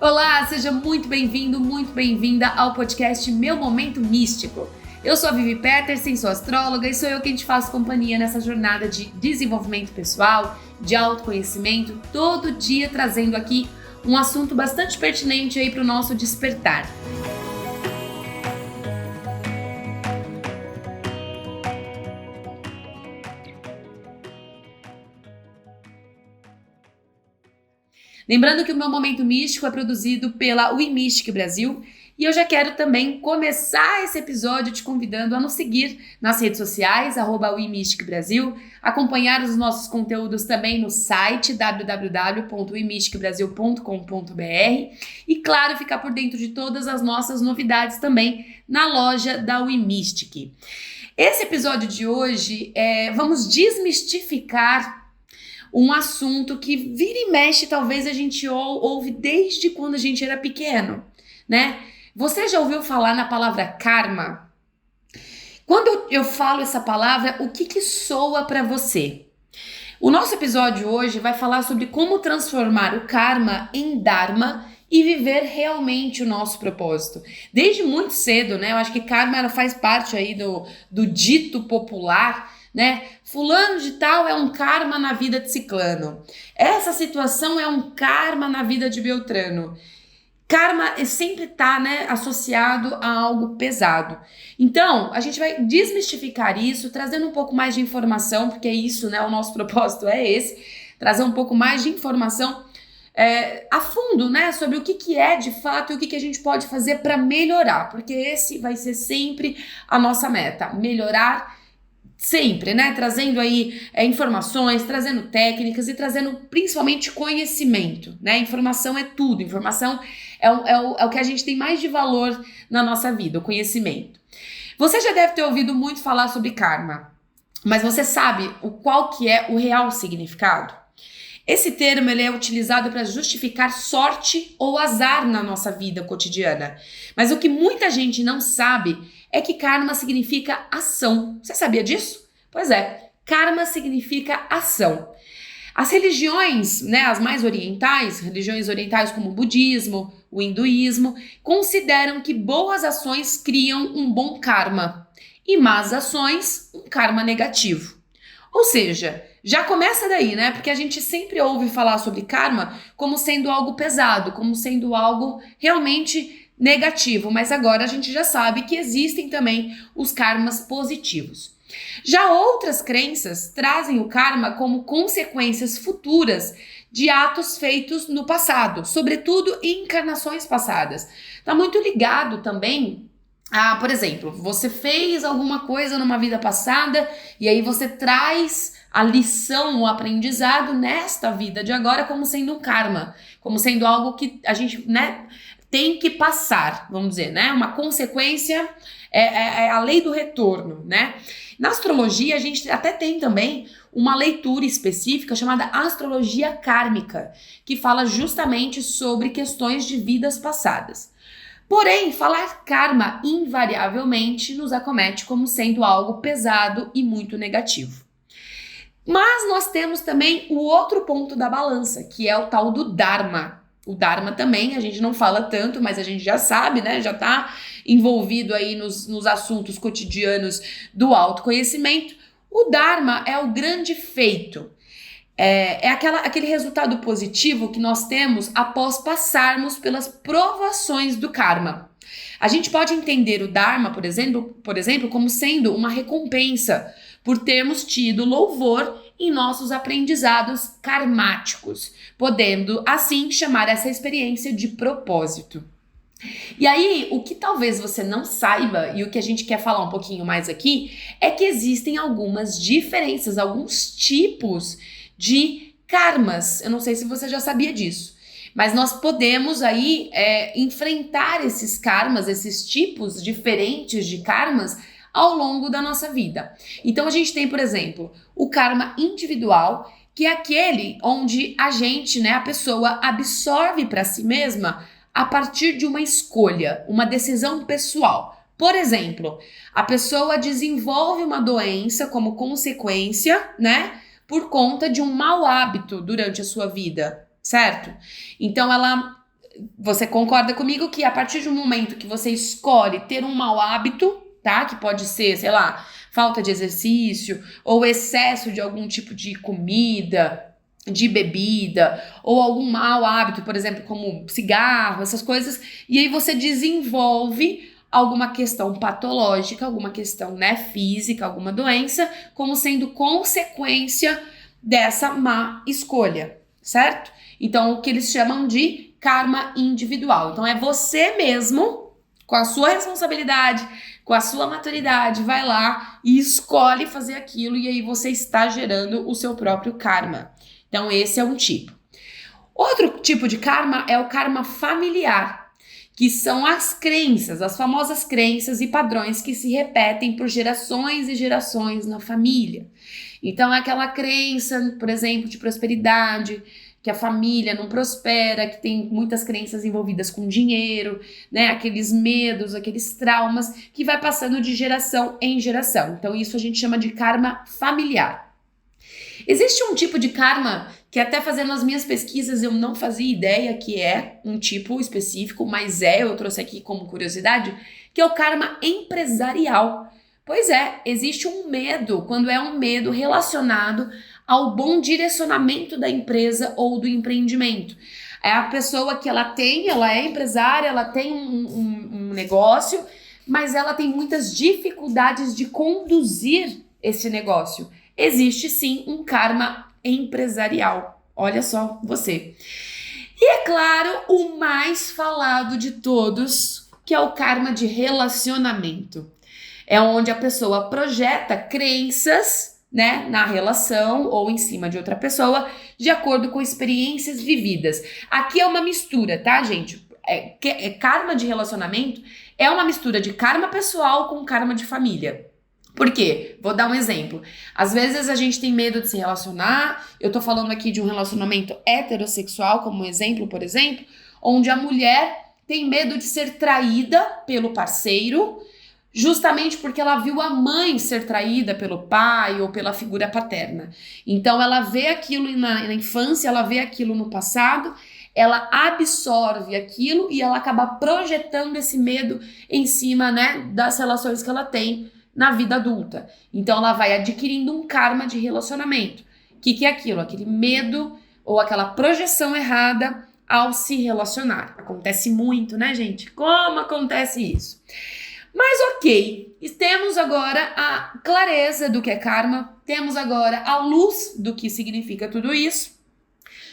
Olá, seja muito bem-vindo, muito bem-vinda ao podcast Meu Momento Místico. Eu sou a Vivi Petersen, sou astróloga e sou eu quem te faço companhia nessa jornada de desenvolvimento pessoal, de autoconhecimento, todo dia trazendo aqui um assunto bastante pertinente aí para o nosso despertar. Lembrando que o Meu Momento Místico é produzido pela WeMystic Brasil e eu já quero também começar esse episódio te convidando a nos seguir nas redes sociais, @WeMystic Brasil, acompanhar os nossos conteúdos também no site www.wemysticbrasil.com.br e, claro, ficar por dentro de todas as nossas novidades também na loja da WeMystic. Esse episódio de hoje vamos desmistificar um assunto que vira e mexe, talvez a gente ouve desde quando a gente era pequeno, né? Você já ouviu falar na palavra karma? Quando eu falo essa palavra, o que soa para você? O nosso episódio hoje vai falar sobre como transformar o karma em dharma e viver realmente o nosso propósito. Desde muito cedo, né? Eu acho que karma ela faz parte aí do dito popular, né? Fulano de tal é um karma na vida de ciclano. Essa situação é um karma na vida de Beltrano. Karma sempre tá, né, associado a algo pesado. Então, a gente vai desmistificar isso, trazendo um pouco mais de informação, porque é isso, né? O nosso propósito é esse, trazer um pouco mais de informação a fundo, né, sobre o que é de fato e o que a gente pode fazer para melhorar, porque esse vai ser sempre a nossa meta, melhorar sempre, né? Trazendo aí informações, trazendo técnicas e trazendo principalmente conhecimento, né? Informação é tudo, informação é o que a gente tem mais de valor na nossa vida, o conhecimento. Você já deve ter ouvido muito falar sobre karma, mas você sabe qual que é o real significado? Esse termo ele é utilizado para justificar sorte ou azar na nossa vida cotidiana. Mas o que muita gente não sabe é que karma significa ação. Você sabia disso? Pois é, karma significa ação. As religiões, né, as mais orientais, religiões orientais como o budismo, o hinduísmo, consideram que boas ações criam um bom karma e más ações um karma negativo. Ou seja, já começa daí, né? Porque a gente sempre ouve falar sobre karma como sendo algo pesado, como sendo algo realmente negativo, mas agora a gente já sabe que existem também os karmas positivos. Já outras crenças trazem o karma como consequências futuras de atos feitos no passado, sobretudo em encarnações passadas. Tá muito ligado também por exemplo, você fez alguma coisa numa vida passada e aí você traz a lição, o aprendizado nesta vida de agora como sendo um karma, como sendo algo que a gente, né, tem que passar, vamos dizer, né? Uma consequência é a lei do retorno, né? Na astrologia, a gente até tem também uma leitura específica chamada astrologia kármica, que fala justamente sobre questões de vidas passadas. Porém, falar karma invariavelmente nos acomete como sendo algo pesado e muito negativo. Mas nós temos também o outro ponto da balança, que é o tal do dharma. O dharma também, a gente não fala tanto, mas a gente já sabe, né? Já está envolvido aí nos assuntos cotidianos do autoconhecimento. O dharma é o grande feito. Aquele resultado positivo que nós temos após passarmos pelas provações do karma. A gente pode entender o dharma, por exemplo, como sendo uma recompensa por termos tido louvor em nossos aprendizados karmáticos, podendo assim chamar essa experiência de propósito. E aí, o que talvez você não saiba, e o que a gente quer falar um pouquinho mais aqui, é que existem algumas diferenças, alguns tipos de karmas. Eu não sei se você já sabia disso, mas nós podemos aí enfrentar esses karmas, esses tipos diferentes de karmas ao longo da nossa vida. Então a gente tem, por exemplo, o karma individual, que é aquele onde a gente, né, a pessoa absorve para si mesma a partir de uma escolha, uma decisão pessoal. Por exemplo, a pessoa desenvolve uma doença como consequência, né, por conta de um mau hábito durante a sua vida, certo? Então ela você concorda comigo que a partir de um momento que você escolhe ter um mau hábito, tá? Que pode ser, sei lá, falta de exercício ou excesso de algum tipo de comida, de bebida, ou algum mau hábito, por exemplo, como cigarro, essas coisas, e aí você desenvolve alguma questão patológica, alguma questão, né, física, alguma doença, como sendo consequência dessa má escolha, certo? Então, o que eles chamam de karma individual. Então, é você mesmo, com a sua responsabilidade, com a sua maturidade, vai lá e escolhe fazer aquilo, e aí você está gerando o seu próprio karma. Então, esse é um tipo. Outro tipo de karma é o karma familiar, que são as crenças, as famosas crenças e padrões que se repetem por gerações e gerações na família. Então, é aquela crença, por exemplo, de prosperidade, que a família não prospera, que tem muitas crenças envolvidas com dinheiro, né? Aqueles medos, aqueles traumas, que vai passando de geração em geração. Então, isso a gente chama de karma familiar. Existe um tipo de karma que até fazendo as minhas pesquisas eu não fazia ideia que é um tipo específico, mas eu trouxe aqui como curiosidade, que é o karma empresarial. Pois é, existe um medo, quando é um medo relacionado ao bom direcionamento da empresa ou do empreendimento. É a pessoa que ela é empresária, ela tem um negócio, mas ela tem muitas dificuldades de conduzir esse negócio. Existe sim um karma empresarial. Olha só você. E é claro, o mais falado de todos, que é o karma de relacionamento. É onde a pessoa projeta crenças, né, na relação ou em cima de outra pessoa, de acordo com experiências vividas. Aqui é uma mistura, tá, gente? Karma de relacionamento é uma mistura de karma pessoal com karma de família. Por quê? Vou dar um exemplo. Às vezes a gente tem medo de se relacionar. Eu tô falando aqui de um relacionamento heterossexual, como um exemplo, por exemplo, onde a mulher tem medo de ser traída pelo parceiro, justamente porque ela viu a mãe ser traída pelo pai ou pela figura paterna. Então ela vê aquilo na infância, ela vê aquilo no passado, ela absorve aquilo e ela acaba projetando esse medo em cima, né, das relações que ela tem na vida adulta. Então ela vai adquirindo um karma de relacionamento. O que é aquilo? Aquele medo ou aquela projeção errada ao se relacionar. Acontece muito, né, gente? Como acontece isso? Mas ok, temos agora a clareza do que é karma, temos agora a luz do que significa tudo isso.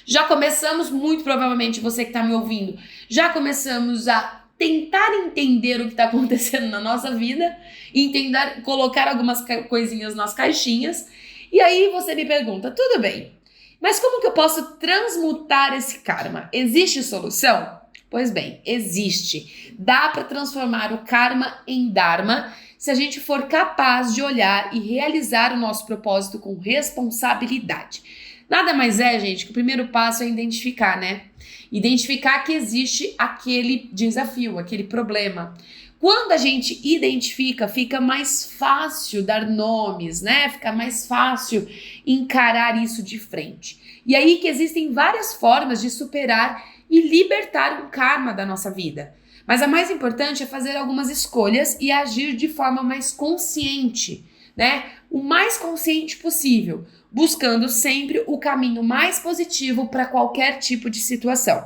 Já começamos, muito provavelmente você que está me ouvindo, já começamos a tentar entender o que está acontecendo na nossa vida, entender, colocar algumas coisinhas nas caixinhas. E aí você me pergunta, tudo bem, mas como que eu posso transmutar esse karma? Existe solução? Pois bem, existe. Dá para transformar o karma em dharma se a gente for capaz de olhar e realizar o nosso propósito com responsabilidade. Nada mais é, gente, que o primeiro passo é identificar, né? Identificar que existe aquele desafio, aquele problema. Quando a gente identifica, fica mais fácil dar nomes, né? Fica mais fácil encarar isso de frente. E aí que existem várias formas de superar e libertar um karma da nossa vida. Mas a mais importante é fazer algumas escolhas e agir de forma mais consciente, né? O mais consciente possível, buscando sempre o caminho mais positivo para qualquer tipo de situação.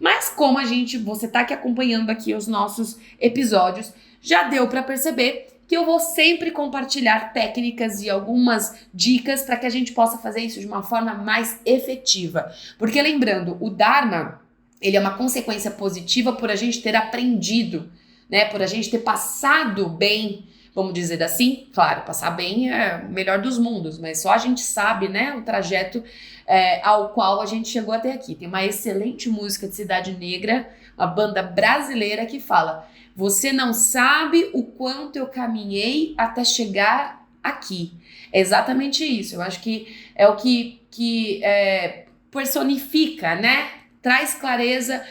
Mas como você está aqui acompanhando aqui os nossos episódios, já deu para perceber que eu vou sempre compartilhar técnicas e algumas dicas para que a gente possa fazer isso de uma forma mais efetiva. Porque lembrando, o Dharma, ele é uma consequência positiva por a gente ter aprendido, né? Por a gente ter passado bem, vamos dizer assim. Claro, passar bem é o melhor dos mundos, mas só a gente sabe, né, o trajeto ao qual a gente chegou até aqui. Tem uma excelente música de Cidade Negra, uma banda brasileira que fala: você não sabe o quanto eu caminhei até chegar aqui. É exatamente isso. Eu acho que é o que personifica, né? Traz clareza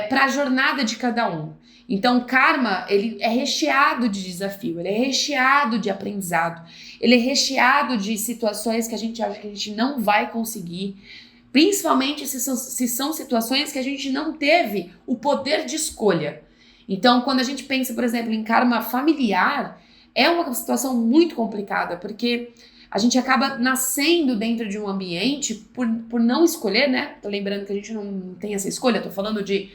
para a jornada de cada um. Então, o karma, ele é recheado de desafio, ele é recheado de aprendizado, ele é recheado de situações que a gente acha que a gente não vai conseguir, Principalmente se são situações que a gente não teve o poder de escolha. Então, quando a gente pensa, por exemplo, em karma familiar, é uma situação muito complicada, porque a gente acaba nascendo dentro de um ambiente por não escolher, né? Tô lembrando que a gente não tem essa escolha, tô falando de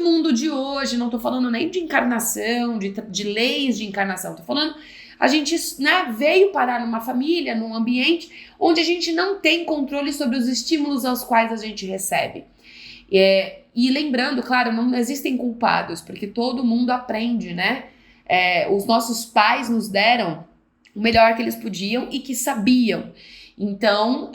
mundo de hoje, não tô falando nem de encarnação, de leis de encarnação, tô falando, a gente, né, veio parar numa família, num ambiente onde a gente não tem controle sobre os estímulos aos quais a gente recebe. E lembrando, claro, não existem culpados, porque todo mundo aprende, né? Os nossos pais nos deram o melhor que eles podiam e que sabiam. Então,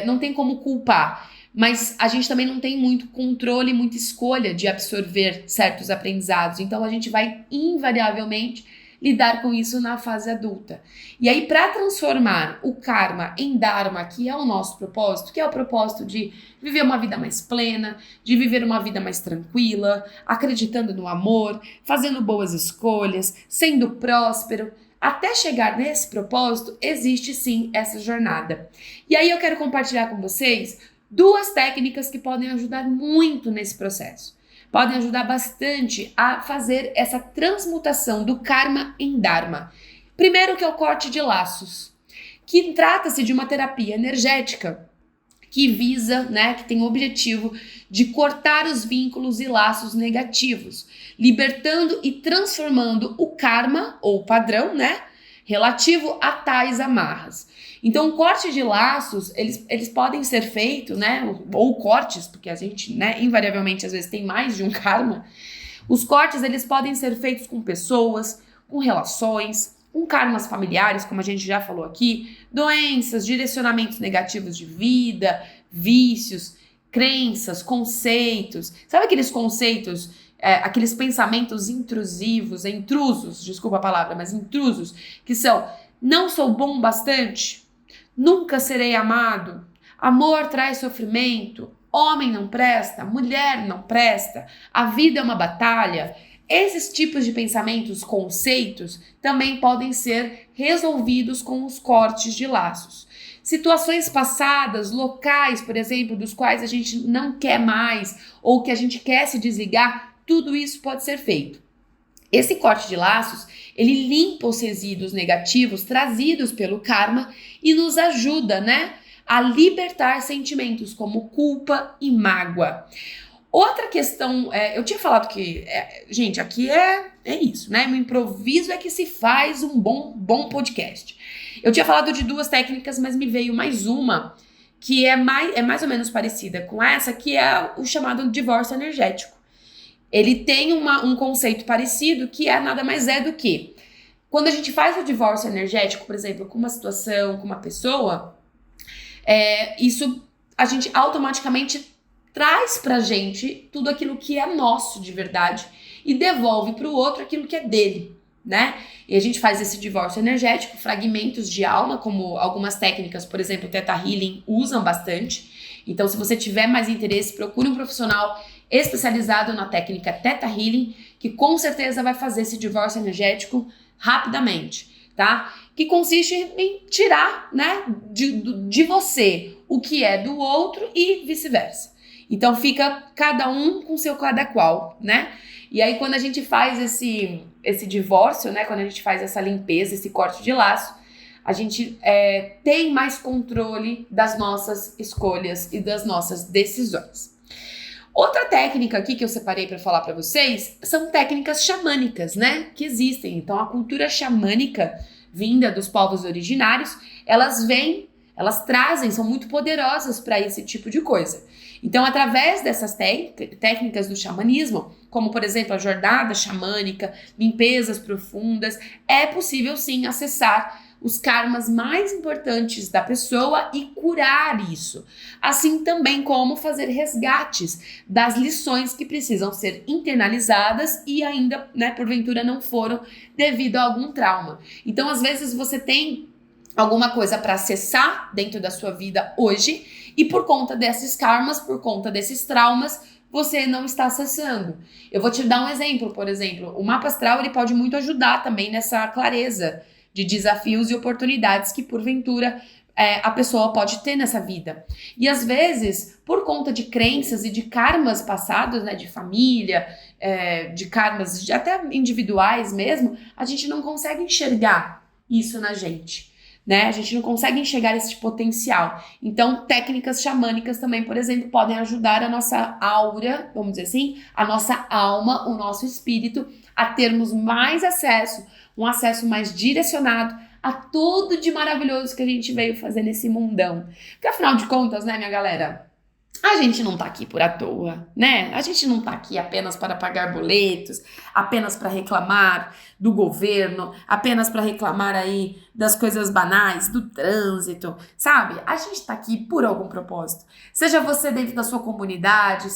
não tem como culpar. Mas a gente também não tem muito controle, muita escolha de absorver certos aprendizados. Então, a gente vai invariavelmente lidar com isso na fase adulta. E aí, para transformar o karma em dharma, que é o nosso propósito, que é o propósito de viver uma vida mais plena, de viver uma vida mais tranquila, acreditando no amor, fazendo boas escolhas, sendo próspero, até chegar nesse propósito, existe sim essa jornada. E aí eu quero compartilhar com vocês 2 técnicas que podem ajudar muito nesse processo. Podem ajudar bastante a fazer essa transmutação do karma em dharma. Primeiro, que é o corte de laços, que trata-se de uma terapia energética que visa, né, que tem o objetivo de cortar os vínculos e laços negativos, libertando e transformando o karma, ou padrão, né, relativo a tais amarras. Então, o corte de laços, eles podem ser feitos, né, ou cortes, porque a gente, né, invariavelmente, às vezes tem mais de um karma. Os cortes, eles podem ser feitos com pessoas, com relações, com karmas familiares, como a gente já falou aqui, doenças, direcionamentos negativos de vida, vícios, crenças, conceitos. Sabe aqueles conceitos, aqueles pensamentos intrusos, desculpa a palavra, mas intrusos, que são: não sou bom bastante, nunca serei amado, amor traz sofrimento, homem não presta, mulher não presta, a vida é uma batalha. Esses tipos de pensamentos, conceitos, também podem ser resolvidos com os cortes de laços. Situações passadas, locais, por exemplo, dos quais a gente não quer mais ou que a gente quer se desligar, tudo isso pode ser feito. Esse corte de laços, ele limpa os resíduos negativos trazidos pelo karma e nos ajuda, né, a libertar sentimentos como culpa e mágoa. Outra questão, eu tinha falado que, gente, aqui é isso, né? No improviso é que se faz um bom podcast. Eu tinha falado de 2 técnicas, mas me veio mais uma que é mais ou menos parecida com essa, que é o chamado divórcio energético. Ele tem um conceito parecido, que nada mais é do que quando a gente faz o divórcio energético, por exemplo, com uma situação, com uma pessoa, isso a gente automaticamente traz pra gente tudo aquilo que é nosso de verdade e devolve pro outro aquilo que é dele, né? E a gente faz esse divórcio energético, fragmentos de alma, como algumas técnicas, por exemplo, o Theta Healing usam bastante. Então, se você tiver mais interesse, procure um profissional especializado na técnica Theta Healing, que com certeza vai fazer esse divórcio energético rapidamente, tá? Que consiste em tirar, né, de você o que é do outro e vice-versa. Então fica cada um com seu cada qual, né? E aí quando a gente faz esse divórcio, né? Quando a gente faz essa limpeza, esse corte de laço, a gente tem mais controle das nossas escolhas e das nossas decisões. Outra técnica aqui que eu separei para falar para vocês são técnicas xamânicas, né? Que existem. Então a cultura xamânica vinda dos povos originários, elas trazem, são muito poderosas para esse tipo de coisa. Então, através dessas técnicas do xamanismo, como por exemplo a jornada xamânica, limpezas profundas, é possível sim acessar os karmas mais importantes da pessoa e curar isso. Assim também como fazer resgates das lições que precisam ser internalizadas e ainda, né, porventura não foram devido a algum trauma. Então, às vezes você tem alguma coisa para acessar dentro da sua vida hoje e por conta desses karmas, por conta desses traumas, você não está acessando. Eu vou te dar um exemplo, por exemplo, o mapa astral ele pode muito ajudar também nessa clareza de desafios e oportunidades que porventura a pessoa pode ter nessa vida. E às vezes, por conta de crenças e de karmas passados, né, de família, de karmas até individuais mesmo, a gente não consegue enxergar isso na gente. Né? A gente não consegue enxergar esse potencial. Então, técnicas xamânicas também, por exemplo, podem ajudar a nossa aura, vamos dizer assim, a nossa alma, o nosso espírito, a termos mais acesso, um acesso mais direcionado a tudo de maravilhoso que a gente veio fazer nesse mundão. Porque afinal de contas, né, minha galera, a gente não tá aqui por à toa, né? A gente não tá aqui apenas para pagar boletos, apenas para reclamar do governo, apenas para reclamar aí das coisas banais, do trânsito, sabe? A gente tá aqui por algum propósito. Seja você dentro da sua comunidade,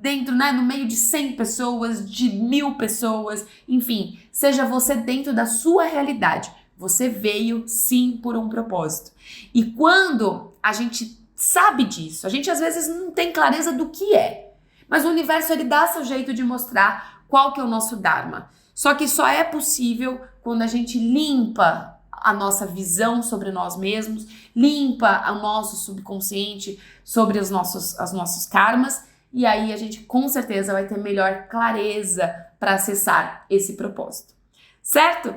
dentro, né, no meio de 100 pessoas, de 1000 pessoas, enfim, seja você dentro da sua realidade. Você veio, sim, por um propósito. E quando a gente sabe disso, a gente às vezes não tem clareza do que é, mas o universo ele dá seu jeito de mostrar qual que é o nosso Dharma. Só que só é possível quando a gente limpa a nossa visão sobre nós mesmos, limpa o nosso subconsciente sobre os nossos karmas, e aí a gente com certeza vai ter melhor clareza para acessar esse propósito. Certo?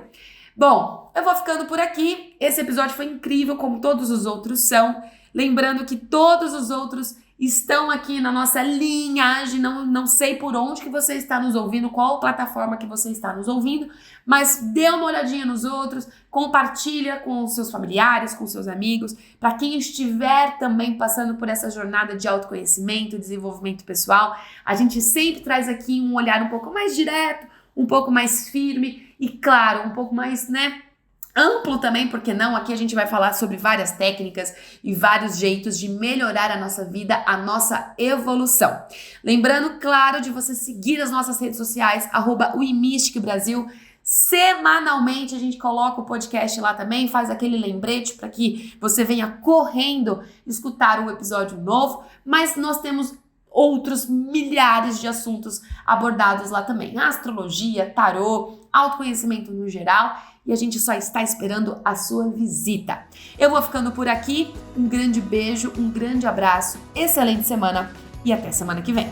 Bom, eu vou ficando por aqui. Esse episódio foi incrível, como todos os outros são. Lembrando que todos os outros estão aqui na nossa linhagem, não sei por onde que você está nos ouvindo, qual plataforma que você está nos ouvindo, mas dê uma olhadinha nos outros, compartilha com os seus familiares, com seus amigos, para quem estiver também passando por essa jornada de autoconhecimento, desenvolvimento pessoal. A gente sempre traz aqui um olhar um pouco mais direto, um pouco mais firme e, claro, um pouco mais, né, amplo também, porque não? Aqui a gente vai falar sobre várias técnicas e vários jeitos de melhorar a nossa vida, a nossa evolução. Lembrando, claro, de você seguir as nossas redes sociais, @uimisticbrasil. Semanalmente a gente coloca o podcast lá também, faz aquele lembrete para que você venha correndo escutar um episódio novo, mas nós temos outros milhares de assuntos abordados lá também. Astrologia, tarô, autoconhecimento no geral, e a gente só está esperando a sua visita. Eu vou ficando por aqui, um grande beijo, um grande abraço, excelente semana e até semana que vem.